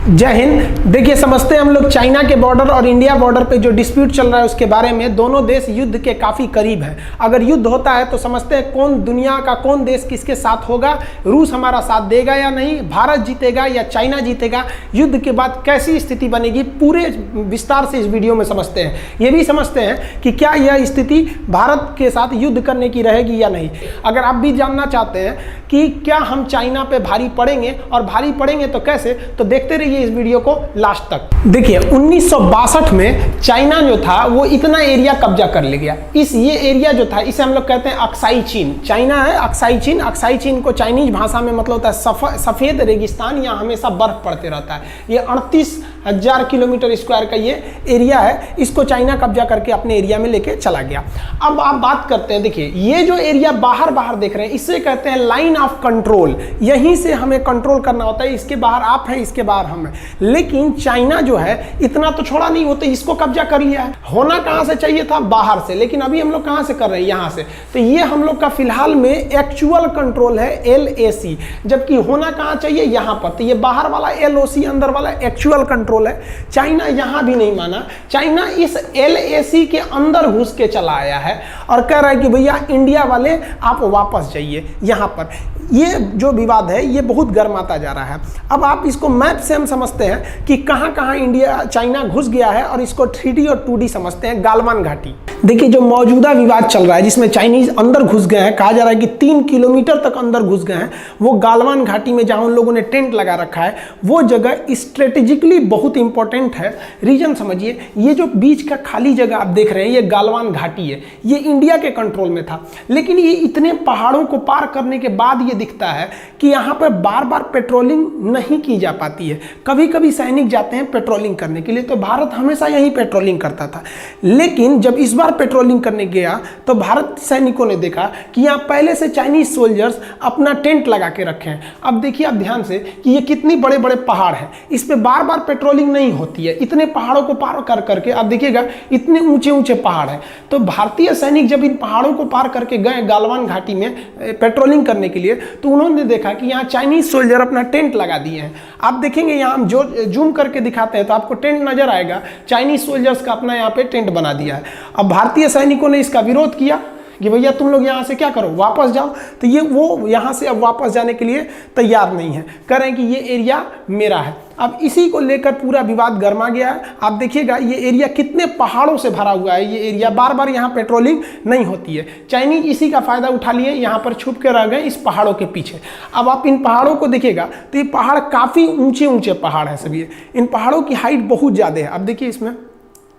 जय हिंद। देखिए, समझते हैं हम लोग चाइना के बॉर्डर और इंडिया बॉर्डर पे जो डिस्प्यूट चल रहा है उसके बारे में। दोनों देश युद्ध के काफ़ी करीब हैं। अगर युद्ध होता है तो समझते हैं कौन दुनिया का कौन देश किसके साथ होगा। रूस हमारा साथ देगा या नहीं, भारत जीतेगा या चाइना जीतेगा, युद्ध के बाद कैसी स्थिति बनेगी, पूरे विस्तार से इस वीडियो में समझते हैं। ये भी समझते हैं कि क्या यह स्थिति भारत के साथ युद्ध करने की रहेगी या नहीं। अगर आप भी जानना चाहते हैं कि क्या हम चाइना पे भारी पड़ेंगे और भारी पड़ेंगे तो कैसे, तो देखते रहिए इस वीडियो को लास्ट तक। देखिए, 1962 में चाइना जो था वो इतना एरिया कब्जा कर ले गया। ये एरिया जो था इसे हम लोग कहते हैं अक्साई चीन। चाइना है अक्साई चीन। अक्साई चीन को चाइनीज भाषा में मतलब होता है सफेद रेगिस्तान, यहाँ हमेशा बर्फ पड़ते रहता है। ये 38,000 किलोमीटर स्क्वायर का ये एरिया है। इसको चाइना कब्जा करके अपने एरिया में लेके चला गया। अब आप बात करते हैं, देखिए ये जो एरिया बाहर बाहर देख रहे हैं इसे कहते हैं लाइन ऑफ कंट्रोल। यहीं से हमें कंट्रोल करना होता है। इसके बाहर आप हैं, इसके बाहर हम हैं। लेकिन चाइना जो है इतना तो छोड़ा नहीं होता, इसको कब्जा कर लिया है। होना कहां से चाहिए था? बाहर से। लेकिन अभी हम लोग कहां से कर रहे हैं? यहां से। तो ये हम लोग का फिलहाल में एक्चुअल कंट्रोल है LAC, जबकि होना कहां चाहिए? यहां पर। तो ये बाहर वाला LOC, अंदर वाला एक्चुअल कंट्रोल है। चाइना यहां भी नहीं माना। चाइना इस LAC के अंदर घुस के चला आया है और कह रहा है कि भैया इंडिया वाले आप वापस जाइए यहां पर। ये जो विवाद है ये बहुत गर्माता जा रहा है। अब आप इसको मैप से हम समझते हैं कि कहां कहां इंडिया चाइना घुस गया है और इसको 3D और 2D समझते हैं। गालवान घाटी। देखिए, जो मौजूदा विवाद चल रहा है जिसमें चाइनीज अंदर घुस गए हैं, कहा जा रहा है कि 3 किलोमीटर तक अंदर घुस गए हैं, वो गालवान घाटी में जहां उन लोगों ने टेंट लगा रखा है, वो जगह स्ट्रेटेजिकली बहुत इंपॉर्टेंट है। रीजन समझिए, ये जो बीच का खाली जगह आप देख रहे हैं ये गालवान घाटी है। ये इंडिया के कंट्रोल में था, लेकिन ये इतने पहाड़ों को पार करने के बाद ये दिखता है कि यहाँ पर बार बार पेट्रोलिंग नहीं की जा पाती है। कभी कभी सैनिक जाते हैं पेट्रोलिंग करने के लिए, तो भारत हमेशा यही पेट्रोलिंग करता था। लेकिन जब इस बार पेट्रोलिंग करने गया तो भारत सैनिकों ने देखा कि यहाँ पहले से चाइनीज सोल्जर्स अपना टेंट लगा के रखे हैं। अब देखिए आप ध्यान से कि ये कितनी बड़े बड़े पहाड़ हैं, इस पे बार बार पेट्रोलिंग नहीं होती है। इतने पहाड़ों को पार कर करके आप देखिएगा इतने ऊंचे ऊंचे पहाड़ हैं। तो भारतीय सैनिक जब इन पहाड़ों को पार करके गए गालवान घाटी में पेट्रोलिंग करने के लिए, तो उन्होंने देखा कि यहाँ चाइनीज सोल्जर अपना टेंट लगा दिए हैं। आप देखेंगे यहाँ हम जो जूम करके दिखाते हैं तो आपको टेंट नजर आएगा। चाइनीज सोल्जर्स का अपना यहाँ पे टेंट बना दिया है। अब भारतीय सैनिकों ने इसका विरोध किया कि भैया तुम लोग यहाँ से क्या करो, वापस जाओ। तो ये वो यहाँ से अब वापस जाने के लिए तैयार नहीं है, कह रहे हैं कि ये एरिया मेरा है। अब इसी को लेकर पूरा विवाद गर्मा गया है। आप देखिएगा ये एरिया कितने पहाड़ों से भरा हुआ है। ये एरिया बार बार यहाँ पेट्रोलिंग नहीं होती है। चाइनीज इसी का फायदा उठा लिए, यहाँ पर छुप के रह गए इस पहाड़ों के पीछे। अब आप इन पहाड़ों को देखिएगा तो ये पहाड़ काफ़ी ऊंचे ऊंचे पहाड़ हैं सभी। इन पहाड़ों की हाइट बहुत ज़्यादा है। अब देखिए इसमें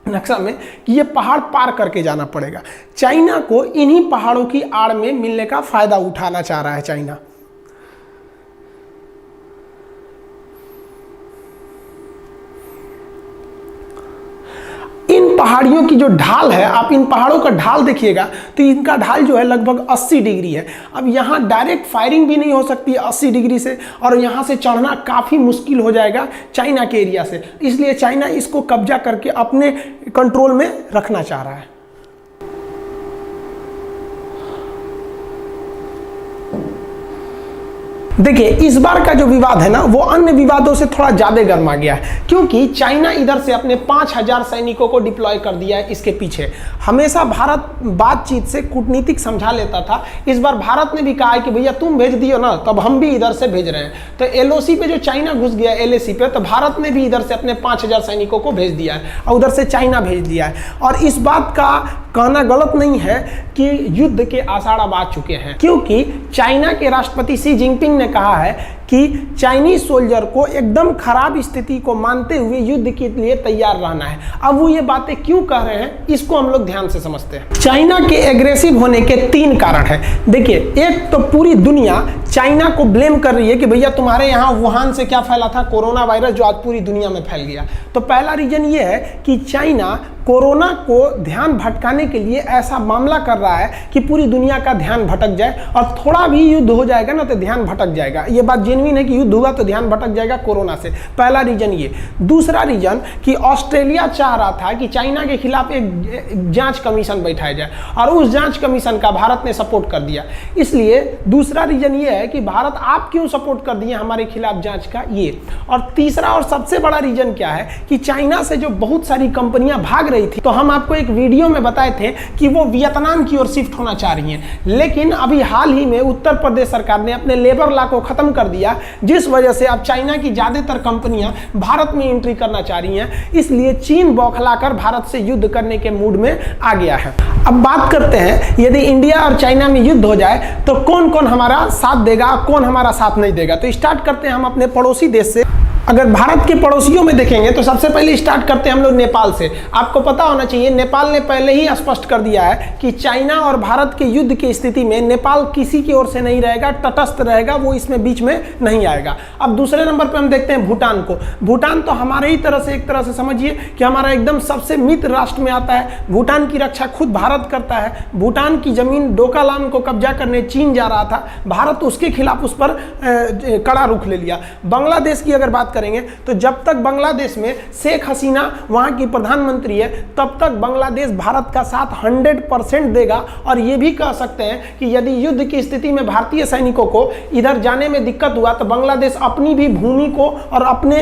नक्शा में कि ये पहाड़ पार करके जाना पड़ेगा। चाइना को इन्हीं पहाड़ों की आड़ में मिलने का फायदा उठाना चाह रहा है चाइना। इन पहाड़ियों की जो ढाल है, आप इन पहाड़ों का ढाल देखिएगा तो इनका ढाल जो है लगभग 80 डिग्री है। अब यहाँ डायरेक्ट फायरिंग भी नहीं हो सकती है 80 डिग्री से, और यहाँ से चढ़ना काफ़ी मुश्किल हो जाएगा चाइना के एरिया से। इसलिए चाइना इसको कब्जा करके अपने कंट्रोल में रखना चाह रहा है। देखिए, इस बार का जो विवाद है ना वो अन्य विवादों से थोड़ा ज़्यादा गर्मा गया है, क्योंकि चाइना इधर से अपने 5,000 सैनिकों को डिप्लॉय कर दिया है इसके पीछे। हमेशा भारत बातचीत से कूटनीतिक समझा लेता था। इस बार भारत ने भी कहा है कि भैया तुम भेज दियो ना, तब हम भी इधर से भेज रहे हैं। तो LOC पे जो चाइना घुस गया LAC पे, तो भारत ने भी इधर से अपने 5,000 सैनिकों को भेज दिया है और उधर से चाइना भेज दिया है। और इस बात का कहना गलत नहीं है कि युद्ध के आसार अब आ चुके हैं, क्योंकि चाइना के राष्ट्रपति शी जिनपिंग ने कहा है कि चाइनीज सोल्जर को एकदम खराब स्थिति को मानते हुए युद्ध के लिए तैयार रहना है। अब वो ये बातें क्यों कह रहे हैं इसको हम लोग ध्यान से समझते हैं। चाइना के एग्रेसिव होने के 3 कारण हैं। देखिए, एक तो पूरी दुनिया चाइना को ब्लेम कर रही है कि भैया तुम्हारे यहाँ वुहान से क्या फैला था, कोरोना वायरस, जो आज पूरी दुनिया में फैल गया। तो पहला रीजन ये है कि चाइना कोरोना को ध्यान भटकाने के लिए ऐसा मामला कर रहा है कि पूरी दुनिया का ध्यान भटक जाए, और थोड़ा भी युद्ध हो जाएगा ना तो ध्यान भटक जाएगा। ये बात जेन्युइन है कि युद्ध हुआ तो ध्यान भटक जाएगा कोरोना से, पहला रीजन ये। दूसरा रीजन कि ऑस्ट्रेलिया चाह रहा था कि चाइना के खिलाफ एक जांच कमीशन बैठाया जाए और उस जांच कमीशन का भारत ने सपोर्ट कर दिया, इसलिए दूसरा रीजन ये है कि भारत आप क्यों सपोर्ट कर दिए हमारे खिलाफ जांच का, ये। और तीसरा और सबसे बड़ा रीजन क्या है कि चाइना से जो बहुत सारी कंपनियां भाग रही थी, तो हम आपको एक वीडियो में बताए थे कि वो वियतनाम की ओर शिफ्ट होना चाह रही हैं, लेकिन अभी हाल ही में उत्तर प्रदेश सरकार ने अपने लेबर लॉ को खत्म कर दिया, जिस वजह से अब चाइना की ज्यादातर कंपनियां भारत में एंट्री करना चाह रही हैं, इसलिए चीन बौखलाकर भारत से युद्ध करने के मूड में आ गया है। अब बात करते हैं, यदि इंडिया और चाइना में युद्ध हो जाए तो कौन कौन हमारा साथ देगा, कौन हमारा साथ नहीं देगा। तो स्टार्ट करते हैं हम अपने पड़ोसी देश से। अगर भारत के पड़ोसियों में देखेंगे तो सबसे पहले स्टार्ट करते हैं हम लोग नेपाल से। आपको पता होना चाहिए नेपाल ने पहले ही स्पष्ट कर दिया है कि चाइना और भारत के युद्ध की स्थिति में नेपाल किसी की ओर से नहीं रहेगा, तटस्थ रहेगा, वो इसमें बीच में नहीं आएगा। अब दूसरे नंबर पे हम देखते हैं भूटान को। भूटान तो हमारे ही तरह से, एक तरह से समझिए कि हमारा एकदम सबसे मित्र राष्ट्र में आता है। भूटान की रक्षा खुद भारत करता है। भूटान की जमीन डोकालाम को कब्जा करने चीन जा रहा था, भारत उसके खिलाफ उस पर कड़ा रुख ले लिया। बांग्लादेश की अगर बात करेंगे तो जब तक बांग्लादेश में शेख हसीना वहां की प्रधानमंत्री है, तब तक बांग्लादेश भारत का साथ 100% देगा। और यह भी कह सकते हैं कि यदि युद्ध की स्थिति में भारतीय सैनिकों को इधर जाने में दिक्कत हुआ तो बांग्लादेश अपनी भी भूमि को और अपने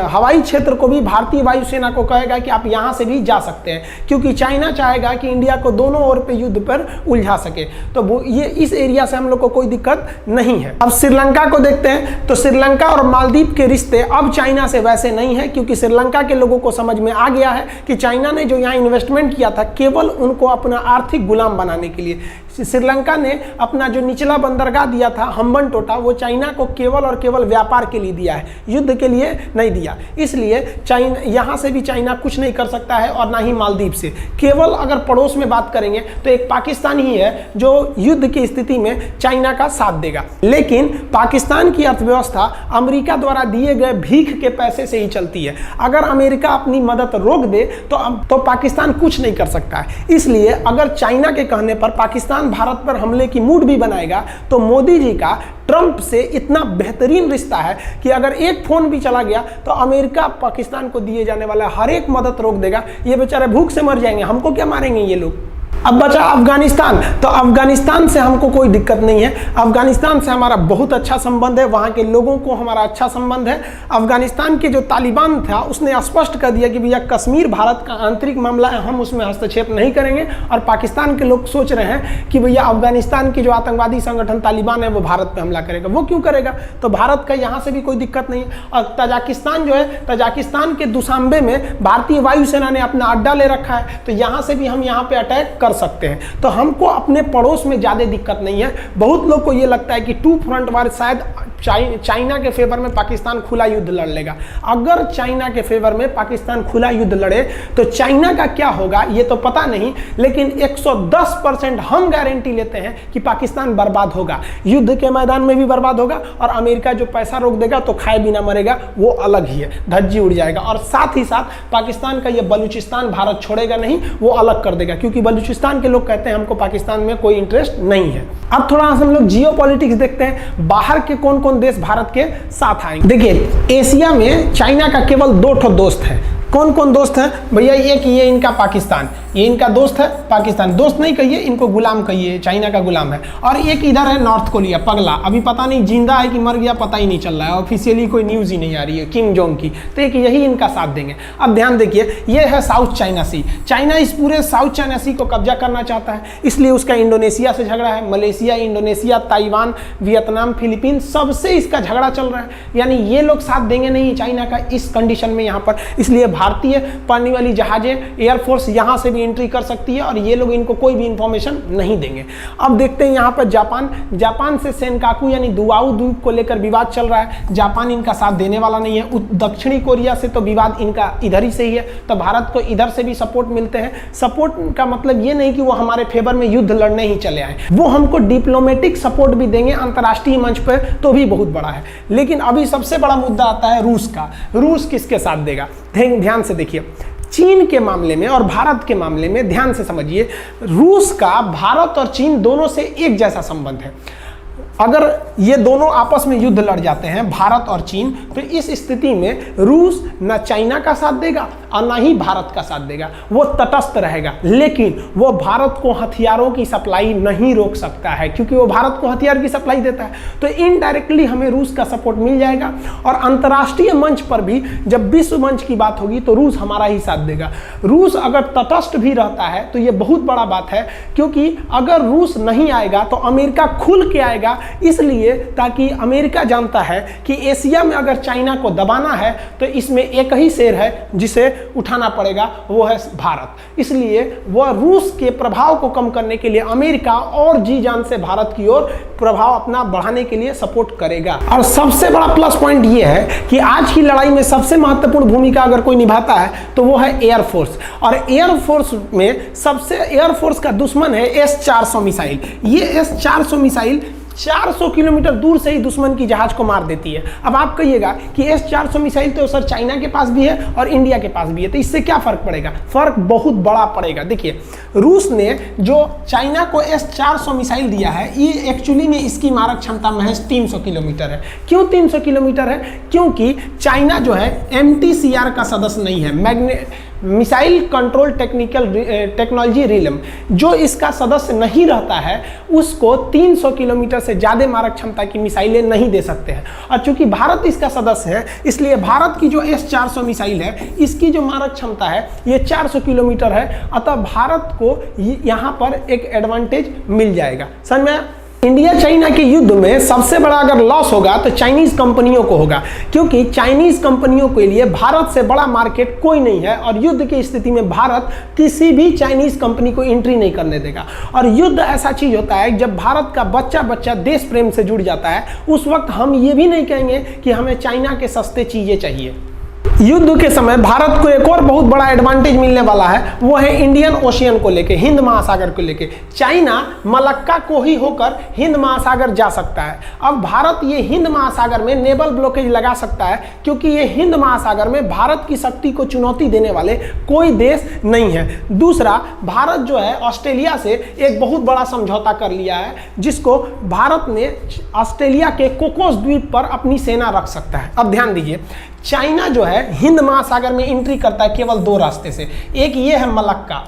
हवाई क्षेत्र को भी भारतीय वायुसेना को कहेगा कि आप यहां से भी जा सकते हैं, क्योंकि चाइना चाहेगा कि इंडिया को दोनों ओर पे युद्ध पर उलझा सके। तो ये इस एरिया से हम लोग को कोई दिक्कत नहीं है। अब श्रीलंका को देखते हैं तो श्रीलंका और मालदीव के रिश्ते अब चाइना से वैसे नहीं है, क्योंकि श्रीलंका के लोगों को समझ में आ गया है कि चाइना ने जो यहाँ इन्वेस्टमेंट किया था केवल उनको अपना आर्थिक गुलाम बनाने के लिए। श्रीलंका ने अपना जो निचला बंदरगाह दिया था हम्बनटोटा, वो चाइना को केवल और केवल व्यापार के लिए दिया है, युद्ध के लिए नहीं दिया। इसलिए चाइना यहाँ से भी चाइना कुछ नहीं कर सकता है और ना ही मालदीव से। केवल अगर पड़ोस में बात करेंगे तो एक पाकिस्तान ही है जो युद्ध की स्थिति में चाइना का साथ देगा। लेकिन पाकिस्तान की अर्थव्यवस्था अमेरिका द्वारा दिए गए भीख के पैसे से ही चलती है। अगर अमेरिका अपनी मदद रोक दे तो पाकिस्तान कुछ नहीं कर सकता है। इसलिए अगर चाइना के कहने पर पाकिस्तान भारत पर हमले की मूड भी बनाएगा तो मोदी जी का ट्रंप से इतना बेहतरीन रिश्ता है कि अगर एक फोन भी चला गया तो अमेरिका पाकिस्तान को दिए जाने वाला हर एक मदद रोक देगा। ये बेचारे भूख से मर जाएंगे, हमको क्या मारेंगे ये लोग। अब बचा अफगानिस्तान, तो अफगानिस्तान से हमको कोई दिक्कत नहीं है। अफगानिस्तान से हमारा बहुत अच्छा संबंध है, वहाँ के लोगों को हमारा अच्छा संबंध है। अफगानिस्तान के जो तालिबान था उसने स्पष्ट कर दिया कि भैया कश्मीर भारत का आंतरिक मामला है, हम उसमें हस्तक्षेप नहीं करेंगे। और पाकिस्तान के लोग सोच रहे हैं कि भैया अफगानिस्तान की जो आतंकवादी संगठन तालिबान है वो भारत पर हमला करेगा। वो क्यों करेगा, तो भारत का यहाँ से भी कोई दिक्कत नहीं है। और तजाकिस्तान जो है, तजाकिस्तान के दुशांबे में भारतीय वायुसेना ने अपना अड्डा ले रखा है, तो यहाँ से भी हम यहाँ पे अटैक कर सकते हैं। तो हमको अपने पड़ोस में ज्यादा दिक्कत नहीं है। बहुत लोग को ये लगता है कि टू फ्रंट वार शायद चाइना के फेवर में पाकिस्तान खुला युद्ध लड़ लेगा। अगर चाइना के फेवर में पाकिस्तान खुला युद्ध लड़े तो चाइना का क्या होगा ये तो पता नहीं, लेकिन 110% हम गारंटी लेते हैं कि पाकिस्तान बर्बाद होगा, युद्ध के मैदान में भी बर्बाद होगा। और अमेरिका जो पैसा रोक देगा तो खाए बिना मरेगा, वो अलग ही है, धज्जी उड़ जाएगा। और साथ ही साथ पाकिस्तान का ये बलूचिस्तान भारत छोड़ेगा नहीं, वो अलग कर देगा, क्योंकि बलूचिस्तान के लोग कहते हैं हमको पाकिस्तान में कोई इंटरेस्ट नहीं है। अब थोड़ा हम लोग जियो पॉलिटिक्स देखते हैं, बाहर के कौन कौन देश भारत के साथ आएंगे। देखिए एशिया में चाइना का केवल 2 दोस्त है। कौन कौन दोस्त हैं भैया, एक ये इनका पाकिस्तान, ये इनका दोस्त है पाकिस्तान, दोस्त नहीं कहिए इनको, गुलाम कहिए, चाइना का गुलाम है। और एक इधर है नॉर्थ कोरिया, पगला, अभी पता नहीं जिंदा है कि मर गया पता ही नहीं चल रहा है, ऑफिशियली कोई न्यूज़ ही नहीं आ रही है, किम जोंग की। तो एक यही इनका साथ देंगे। अब ध्यान देखिए, ये है साउथ चाइना सी। चाइना इस पूरे साउथ चाइना सी को कब्जा करना चाहता है, इसलिए उसका इंडोनेशिया से झगड़ा है। Malaysia, Indonesia, Taiwan, Vietnam, Philippine, सबसे इसका झगड़ा चल रहा है। यानी ये लोग साथ देंगे नहीं चाइना का इस कंडीशन में यहाँ पर, इसलिए भारतीय पानी वाली जहाजें, एयरफोर्स यहाँ से भी एंट्री कर सकती है और ये लोग इनको कोई भी इंफॉर्मेशन नहीं देंगे। अब देखते हैं यहाँ पर जापान। जापान से सेनकाकू यानी दुआऊ द्वीप को लेकर विवाद चल रहा है, जापान इनका साथ देने वाला नहीं है। दक्षिणी कोरिया से तो विवाद इनका इधर ही से ही है, तो भारत को इधर से भी सपोर्ट मिलते हैं। सपोर्ट का मतलब ये नहीं कि वो हमारे फेवर में युद्ध लड़ने ही चले आए, वो हमको डिप्लोमेटिक सपोर्ट भी देंगे अंतर्राष्ट्रीय मंच पर, तो भी बहुत बड़ा है। लेकिन अभी सबसे बड़ा मुद्दा आता है रूस का। रूस किसके साथ देगा, ध्यान से देखिए। चीन के मामले में और भारत के मामले में ध्यान से समझिए, रूस का भारत और चीन दोनों से एक जैसा संबंध है। अगर ये दोनों आपस में युद्ध लड़ जाते हैं, भारत और चीन, तो इस स्थिति में रूस न चाइना का साथ देगा और ना ही भारत का साथ देगा, वो तटस्थ रहेगा। लेकिन वो भारत को हथियारों की सप्लाई नहीं रोक सकता है, क्योंकि वो भारत को हथियार की सप्लाई देता है। तो इनडायरेक्टली हमें रूस का सपोर्ट मिल जाएगा, और अंतर्राष्ट्रीय मंच पर भी जब विश्व मंच की बात होगी तो रूस हमारा ही साथ देगा। रूस अगर तटस्थ भी रहता है तो ये बहुत बड़ा बात है, क्योंकि अगर रूस नहीं आएगा तो अमेरिका खुल के आएगा, इसलिए ताकि अमेरिका जानता है कि एशिया में अगर चाइना को दबाना है तो इसमें एक ही शेर है जिसे उठाना पड़ेगा, वो है भारत। इसलिए वह रूस के प्रभाव को कम करने के लिए अमेरिका और जी जान से भारत की ओर प्रभाव अपना बढ़ाने के लिए सपोर्ट करेगा। और सबसे बड़ा प्लस पॉइंट यह है कि आज की लड़ाई में सबसे महत्वपूर्ण भूमिका अगर कोई निभाता है तो वो है एयरफोर्स। और एयरफोर्स में सबसे एयरफोर्स का दुश्मन है S-400 मिसाइल। ये S-400 मिसाइल 400 किलोमीटर दूर से ही दुश्मन की जहाज को मार देती है। अब आप कहिएगा कि S-400 मिसाइल तो सर चाइना के पास भी है और इंडिया के पास भी है, तो इससे क्या फर्क पड़ेगा? फर्क बहुत बड़ा पड़ेगा। देखिए, रूस ने जो चाइना को S-400 मिसाइल दिया है, ये एक्चुअली में इसकी मारक क्षमता महज 300 किलोमीटर है। क्यों 300 किलोमीटर है? क्योंकि चाइना जो है MTCR का सदस्य नहीं है, मिसाइल कंट्रोल टेक्नोलॉजी रिलम, जो इसका सदस्य नहीं रहता है उसको 300 किलोमीटर से ज़्यादा मारक क्षमता की मिसाइलें नहीं दे सकते हैं। और चूंकि भारत इसका सदस्य है, इसलिए भारत की जो S-400 मिसाइल है, इसकी जो मारक क्षमता है ये 400 किलोमीटर है। अतः भारत को यहाँ पर एक एडवांटेज मिल जाएगा। समझ में? इंडिया चाइना के युद्ध में सबसे बड़ा अगर लॉस होगा तो चाइनीज कंपनियों को होगा, क्योंकि चाइनीज कंपनियों के लिए भारत से बड़ा मार्केट कोई नहीं है, और युद्ध की स्थिति में भारत किसी भी चाइनीज कंपनी को एंट्री नहीं करने देगा। और युद्ध ऐसा चीज होता है, जब भारत का बच्चा बच्चा देश प्रेम से जुड़ जाता है, उस वक्त हम ये भी नहीं कहेंगे कि हमें चाइना के सस्ते चीजें चाहिए। युद्ध के समय भारत को एक और बहुत बड़ा एडवांटेज मिलने वाला है, वो है इंडियन ओशियन को लेके, हिंद महासागर को लेके। चाइना मलक्का को ही होकर हिंद महासागर जा सकता है। अब भारत ये हिंद महासागर में नेवल ब्लॉकेज लगा सकता है, क्योंकि ये हिंद महासागर में भारत की शक्ति को चुनौती देने वाले कोई देश नहीं है। दूसरा, भारत जो है ऑस्ट्रेलिया से एक बहुत बड़ा समझौता कर लिया है, जिसको भारत ने ऑस्ट्रेलिया के कोकोस द्वीप पर अपनी सेना रख सकता है। अब ध्यान दीजिए, चाइना जो है हिंद महासागर में एंट्री करता है केवल 2 रास्ते से। एक ये है मलक्का।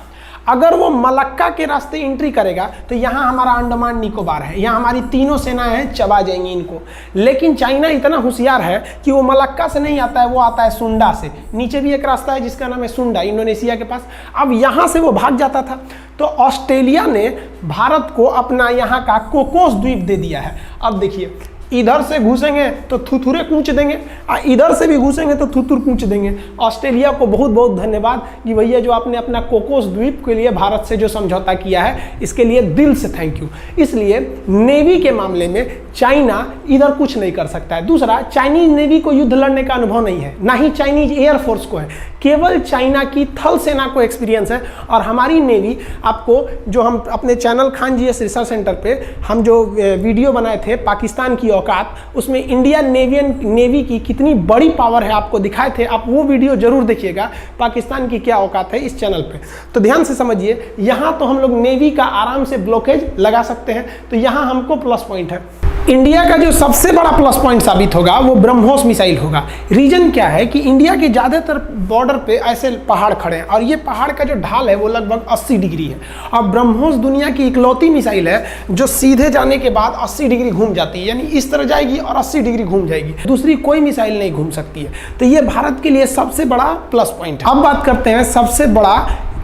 अगर वो मलक्का के रास्ते एंट्री करेगा तो यहाँ हमारा अंडमान निकोबार है, यहाँ हमारी तीनों सेनाएं हैं, चबा जाएंगी इनको। लेकिन चाइना इतना होशियार है कि वो मलक्का से नहीं आता है, वो आता है सुंडा से। नीचे भी एक रास्ता है जिसका नाम है सुंडा, इंडोनेशिया के पास। अब यहाँ से वो भाग जाता था, तो ऑस्ट्रेलिया ने भारत को अपना यहाँ का कोकोस द्वीप दे दिया है। अब देखिए, इधर से घुसेंगे तो थुथुरे कूच देंगे, और इधर से भी घुसेंगे तो थुथुर कूच देंगे। ऑस्ट्रेलिया को बहुत बहुत धन्यवाद कि भैया जो आपने अपना कोकोस द्वीप के लिए भारत से जो समझौता किया है, इसके लिए दिल से थैंक यू। इसलिए नेवी के मामले में चाइना इधर कुछ नहीं कर सकता है। दूसरा, चाइनीज नेवी को युद्ध लड़ने का अनुभव नहीं है, ना ही चाइनीज एयरफोर्स को है, केवल चाइना की थल सेना को एक्सपीरियंस है। और हमारी नेवी, आपको जो हम अपने channel Khan GS research centre पे हम जो वीडियो बनाए थे पाकिस्तान की औकात, उसमें इंडियन नेवी की कितनी बड़ी पावर है आपको दिखाए थे। आप वो वीडियो जरूर देखिएगा, पाकिस्तान की क्या औकात है इस चैनल पे। तो ध्यान से समझिए, यहाँ तो हम लोग नेवी का आराम से ब्लॉकेज लगा सकते हैं, तो यहाँ हमको प्लस पॉइंट है। इंडिया का जो सबसे बड़ा प्लस पॉइंट साबित होगा वो ब्रह्मोस मिसाइल होगा। रीजन क्या है कि इंडिया के ज़्यादातर बॉर्डर पे ऐसे पहाड़ खड़े हैं, और ये पहाड़ का जो ढाल है वो लगभग 80 डिग्री है। और ब्रह्मोस दुनिया की इकलौती मिसाइल है जो सीधे जाने के बाद 80 डिग्री घूम जाती है, यानी इस तरह जाएगी और 80 डिग्री घूम जाएगी। दूसरी कोई मिसाइल नहीं घूम सकती है। तो ये भारत के लिए सबसे बड़ा प्लस पॉइंट है। अब बात करते हैं सबसे बड़ा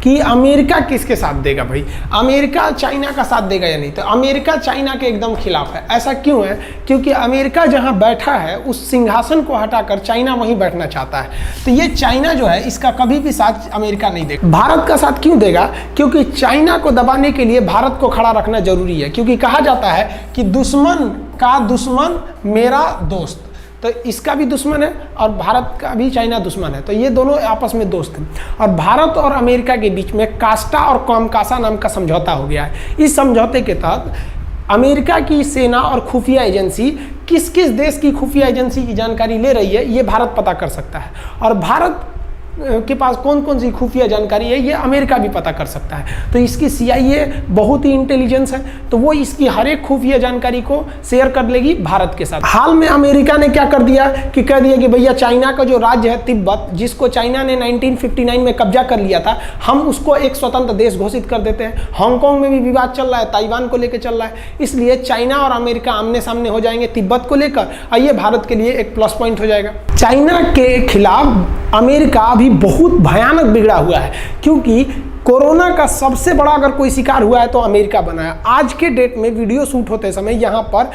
कि अमेरिका किसके साथ देगा। भाई, अमेरिका चाइना का साथ देगा या नहीं? तो अमेरिका चाइना के एकदम खिलाफ है। ऐसा क्यों है? क्योंकि अमेरिका जहां बैठा है उस सिंहासन को हटाकर चाइना वहीं बैठना चाहता है। तो ये चाइना जो है, इसका कभी भी साथ अमेरिका नहीं देगा। भारत का साथ क्यों देगा? क्योंकि चाइना को दबाने के लिए भारत को खड़ा रखना जरूरी है, क्योंकि कहा जाता है कि दुश्मन का दुश्मन मेरा दोस्त। तो इसका भी दुश्मन है और भारत का भी चाइना दुश्मन है, तो ये दोनों आपस में दोस्त हैं। और भारत और अमेरिका के बीच में कास्टा और कॉमकासा नाम का समझौता हो गया है। इस समझौते के तहत अमेरिका की सेना और खुफिया एजेंसी किस किस देश की खुफिया एजेंसी की जानकारी ले रही है, ये भारत पता कर सकता है। और भारत के पास कौन कौन सी खुफिया जानकारी है ये अमेरिका भी पता कर सकता है। तो इसकी CIA बहुत ही इंटेलिजेंस है, तो वो इसकी हर एक खुफिया जानकारी को शेयर कर लेगी भारत के साथ। हाल में अमेरिका ने क्या कर दिया कि कह दिया कि भैया चाइना का जो राज्य है तिब्बत, जिसको चाइना ने 1959 में कब्जा कर लिया था, हम उसको एक स्वतंत्र देश घोषित कर देते हैं। हांगकांग में भी विवाद चल रहा है, ताइवान को लेकर चल रहा है, इसलिए चाइना और अमेरिका आमने सामने हो जाएंगे तिब्बत को लेकर, और ये भारत के लिए एक प्लस पॉइंट हो जाएगा। चाइना के खिलाफ अमेरिका अभी बहुत भयानक बिगड़ा हुआ है, क्योंकि कोरोना का सबसे बड़ा अगर कोई शिकार हुआ है तो अमेरिका बना है। आज के डेट में वीडियो शूट होते समय यहाँ पर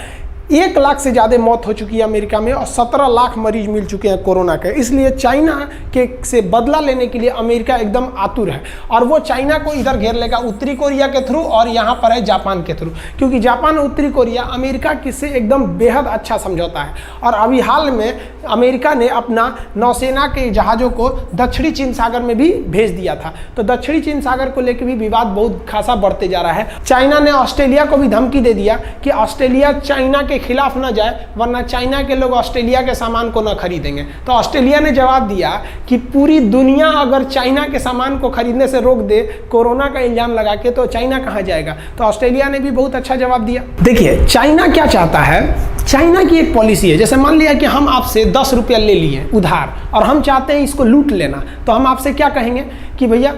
1 लाख से ज़्यादा मौत हो चुकी है अमेरिका में, और 17 लाख मरीज मिल चुके हैं कोरोना के। इसलिए चाइना के से बदला लेने के लिए अमेरिका एकदम आतुर है, और वो चाइना को इधर घेर लेगा उत्तरी कोरिया के थ्रू, और यहाँ पर है जापान के थ्रू, क्योंकि जापान और उत्तरी कोरिया अमेरिका से एकदम बेहद अच्छा समझौता है। और अभी हाल में अमेरिका ने अपना नौसेना के जहाज़ों को दक्षिणी चीन सागर में भी भेज दिया था, तो दक्षिणी चीन सागर को लेकर भी विवाद बहुत खासा बढ़ते जा रहा है। चाइना ने ऑस्ट्रेलिया को भी धमकी दे दिया कि ऑस्ट्रेलिया चाइना के खिलाफ ना जाए, वरना चाइना के लोग ऑस्ट्रेलिया के सामान को ना खरीदेंगे। तो ऑस्ट्रेलिया ने जवाब दिया कि पूरी दुनिया अगर चाइना के सामान को खरीदने से रोक दे कोरोना का इल्जाम लगा के, तो चाइना कहाँ जाएगा। तो ऑस्ट्रेलिया ने भी बहुत अच्छा जवाब दिया। देखिए चाइना क्या चाहता है, चाइना की एक पॉलिसी है, जैसे मान लिया कि हम आपसे 10 रुपया ले लिए उधार, और हम चाहते हैं इसको लूट लेना, तो हम आपसे क्या कहेंगे कि भैया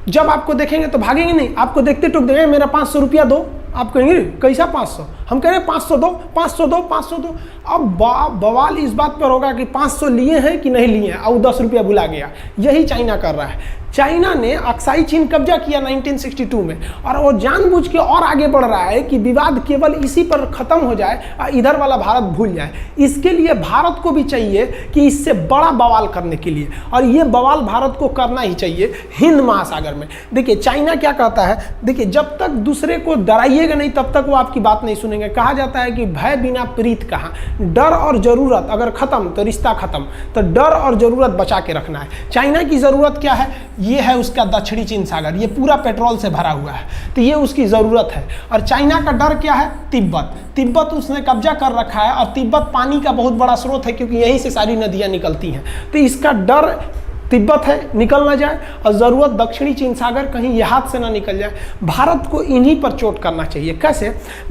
जब आपको देखेंगे तो भागेंगे नहीं, आपको देखते टूक देंगे मेरा 500 रुपया दो। आप कहेंगे कैसा 500, हम कह रहे हैं 500 दो, 500 दो, 500 दो। अब बवाल इस बात पर होगा कि 500 लिए हैं कि नहीं लिए हैं, और 10 रुपया भुला गया। यही चाइना कर रहा है। चाइना ने अक्साई चीन कब्जा किया 1962 में, और वो जानबूझ के और आगे बढ़ रहा है कि विवाद केवल इसी पर खत्म हो जाए और इधर वाला भारत भूल जाए। इसके लिए भारत को भी चाहिए कि इससे बड़ा बवाल करने के लिए, और ये बवाल भारत को करना ही चाहिए हिंद महासागर में। देखिए चाइना क्या कहता है, देखिए जब तक दूसरे को डराइएगा नहीं तब तक वो आपकी बात नहीं सुनेंगे। कहा जाता है कि भय बिना प्रीत कहाँ, डर और जरूरत अगर खत्म तो रिश्ता खत्म, तो डर और जरूरत बचा के रखना है। चाइना की जरूरत क्या है, ये है उसका दक्षिणी चीन सागर, ये पूरा पेट्रोल से भरा हुआ है, तो ये उसकी ज़रूरत है। और चाइना का डर क्या है, तिब्बत। तिब्बत उसने कब्जा कर रखा है, और तिब्बत पानी का बहुत बड़ा स्रोत है, क्योंकि यहीं से सारी नदियाँ निकलती हैं। तो इसका डर तिब्बत है, निकल ना जाए, और ज़रूरत दक्षिणी चीन सागर कहीं ये हाथ से ना निकल जाए। भारत को इन्हीं पर चोट करना चाहिए। कैसे,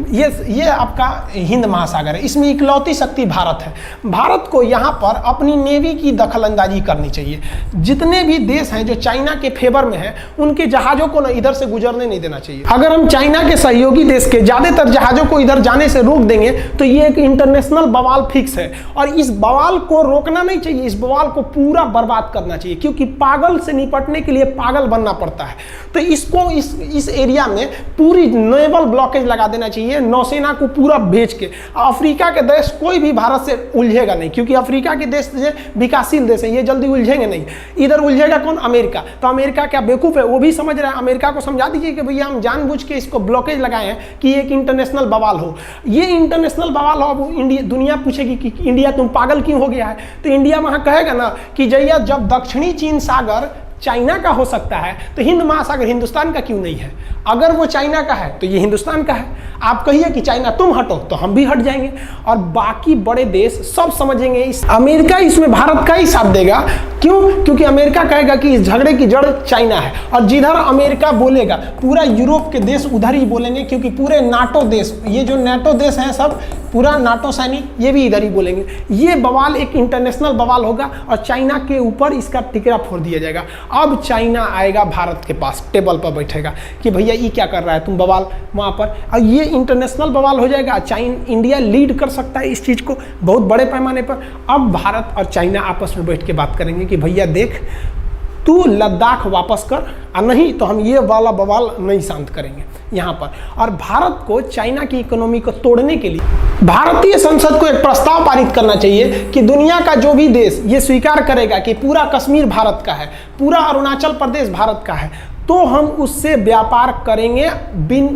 ये आपका हिंद महासागर है, इसमें इकलौती शक्ति भारत है। भारत को यहाँ पर अपनी नेवी की दखलंदाजी करनी चाहिए। जितने भी देश हैं जो चाइना के फेवर में हैं, उनके जहाज़ों को ना इधर से गुजरने नहीं देना चाहिए। अगर हम चाइना के सहयोगी देश के ज़्यादातर जहाज़ों को इधर जाने से रोक देंगे तो ये एक इंटरनेशनल बवाल फिक्स है, और इस बवाल को रोकना नहीं चाहिए, इस बवाल को पूरा बर्बाद करना चाहिए, क्योंकि पागल से निपटने के लिए पागल बनना पड़ता है। तो इसको इस एरिया में पूरी नेवल ब्लॉकेज लगा देना चाहिए, नौसेना को पूरा भेज के। अफ्रीका के देश कोई भी भारत से उलझेगा नहीं, क्योंकि अफ्रीका के देश विकासशील देश है, ये जल्दी उलझेंगे नहीं। इधर उलझेगा कौन, अमेरिका। तो अमेरिका क्या बेवकूफ़ है, वो भी समझ रहा है। अमेरिका को समझा दीजिए कि भैया हम जानबूझ के इसको ब्लॉकेज लगाए हैं कि एक इंटरनेशनल बवाल हो। ये इंटरनेशनल बवाल हो, अब इंडिया दुनिया पूछेगी कि इंडिया तुम पागल क्यों हो गया है, तो इंडिया वहाँ कहेगा ना कि जैया जब दक्षिणी चीन सागर चाइना का हो सकता है तो हिंद महासागर हिंदुस्तान का क्यों नहीं है। अगर वो चाइना का है तो ये हिंदुस्तान का है। आप कहिए कि चाइना तुम हटो तो हम भी हट जाएंगे, और बाकी बड़े देश सब समझेंगे। अमेरिका इसमें भारत का ही साथ देगा। क्यों, क्योंकि अमेरिका कहेगा कि इस झगड़े की जड़ चाइना है, और जिधर अमेरिका बोलेगा पूरा यूरोप के देश उधर ही बोलेंगे, क्योंकि पूरे नाटो देश, ये जो नाटो देश हैं सब, पूरा नाटो सैनिक, ये भी इधर ही बोलेंगे। ये बवाल एक इंटरनेशनल बवाल होगा, और चाइना के ऊपर इसका टिकरा फोड़ दिया जाएगा। अब चाइना आएगा भारत के पास, टेबल पर बैठेगा कि भैया ये क्या कर रहा है तुम बवाल वहाँ पर, और ये इंटरनेशनल बवाल हो जाएगा। इंडिया लीड कर सकता है इस चीज़ को बहुत बड़े पैमाने पर। अब भारत और चाइना आपस में बैठ के बात करेंगे कि भैया देख तू लद्दाख वापस कर, और नहीं तो हम ये वाला बवाल नहीं शांत करेंगे यहाँ पर। और भारत को चाइना की इकोनॉमी को तोड़ने के लिए भारतीय संसद को एक प्रस्ताव पारित करना चाहिए कि दुनिया का जो भी देश ये स्वीकार करेगा कि पूरा कश्मीर भारत का है, पूरा अरुणाचल प्रदेश भारत का है, तो हम उससे व्यापार करेंगे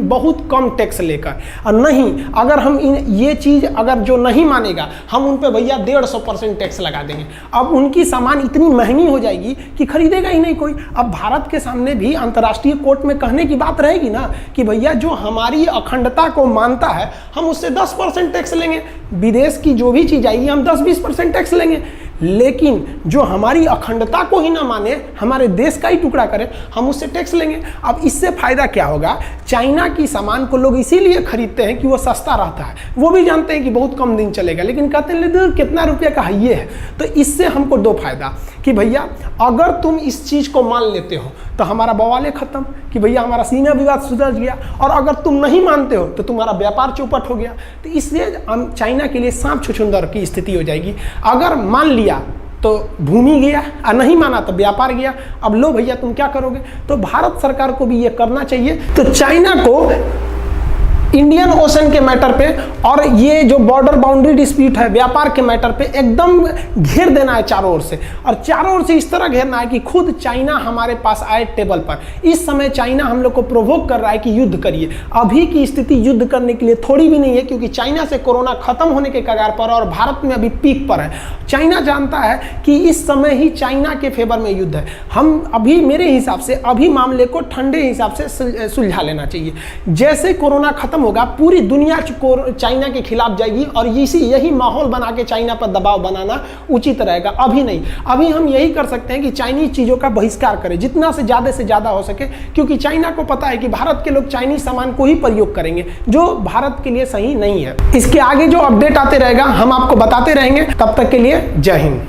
बहुत कम टैक्स लेकर। और नहीं, अगर हम ये चीज़ अगर जो नहीं मानेगा, हम उन पे भैया 150% टैक्स लगा देंगे। अब उनकी सामान इतनी महंगी हो जाएगी कि खरीदेगा ही नहीं कोई। अब भारत के सामने भी अंतर्राष्ट्रीय कोर्ट में कहने की बात रहेगी ना कि भैया जो हमारी अखंडता को मानता है हम उससे 10% टैक्स लेंगे। विदेश की जो भी चीज़ आएगी हम 10-20% टैक्स लेंगे। लेकिन जो हमारी अखंडता को ही ना माने, हमारे देश का ही टुकड़ा करे, हम उससे टैक्स लेंगे। अब इससे फायदा क्या होगा? चाइना की सामान को लोग इसीलिए खरीदते हैं कि वो सस्ता रहता है, वो भी जानते हैं कि बहुत कम दिन चलेगा, लेकिन कहते हैं कितना रुपये का ये है। तो इससे हमको दो फायदा कि भैया अगर तुम इस चीज़ को मान लेते हो तो हमारा बवाले खत्म कि भैया हमारा सीमा विवाद सुलझ गया, और अगर तुम नहीं मानते हो तो तुम्हारा व्यापार चौपट हो गया। तो इसलिए चाइना के लिए सांप छुछुंदर की स्थिति हो जाएगी। अगर मान लिया तो भूमि गया, और नहीं माना तो व्यापार गया। अब लो भैया तुम क्या करोगे? तो भारत सरकार को भी ये करना चाहिए। तो चाइना को इंडियन ओशन के मैटर पे और ये जो बॉर्डर बाउंड्री डिस्प्यूट है, व्यापार के मैटर पे एकदम घेर देना है चारों ओर से, और चारों ओर से इस तरह घेरना है कि खुद चाइना हमारे पास आए टेबल पर। इस समय चाइना हम लोग को प्रोवोक कर रहा है कि युद्ध करिए। अभी की स्थिति युद्ध करने के लिए थोड़ी भी नहीं है, क्योंकि चाइना से कोरोना खत्म होने के कगार पर और भारत में अभी पीक पर है। चाइना जानता है कि इस समय ही चाइना के फेवर में युद्ध है। हम अभी मेरे हिसाब से अभी मामले को ठंडे हिसाब से सुलझा लेना चाहिए। जैसे कोरोना खत्म होगा, पूरी दुनिया चाइना के खिलाफ जाएगी, और यही माहौल बना के चाइना पर दबाव बनाना उचित रहेगा। अभी नहीं, अभी हम यही कर सकते हैं कि चाइनीज चीज़ों का बहिष्कार करें जितना से ज़्यादा हो सके, क्योंकि चाइना को पता है कि भारत के लोग चाइनीज सामान को ही प्रयोग करेंगे जो भारत के लिए सही नहीं है। इसके आगे जो अपडेट आते रहेगा हम आपको बताते रहेंगे। तब तक के लिए जय हिंद।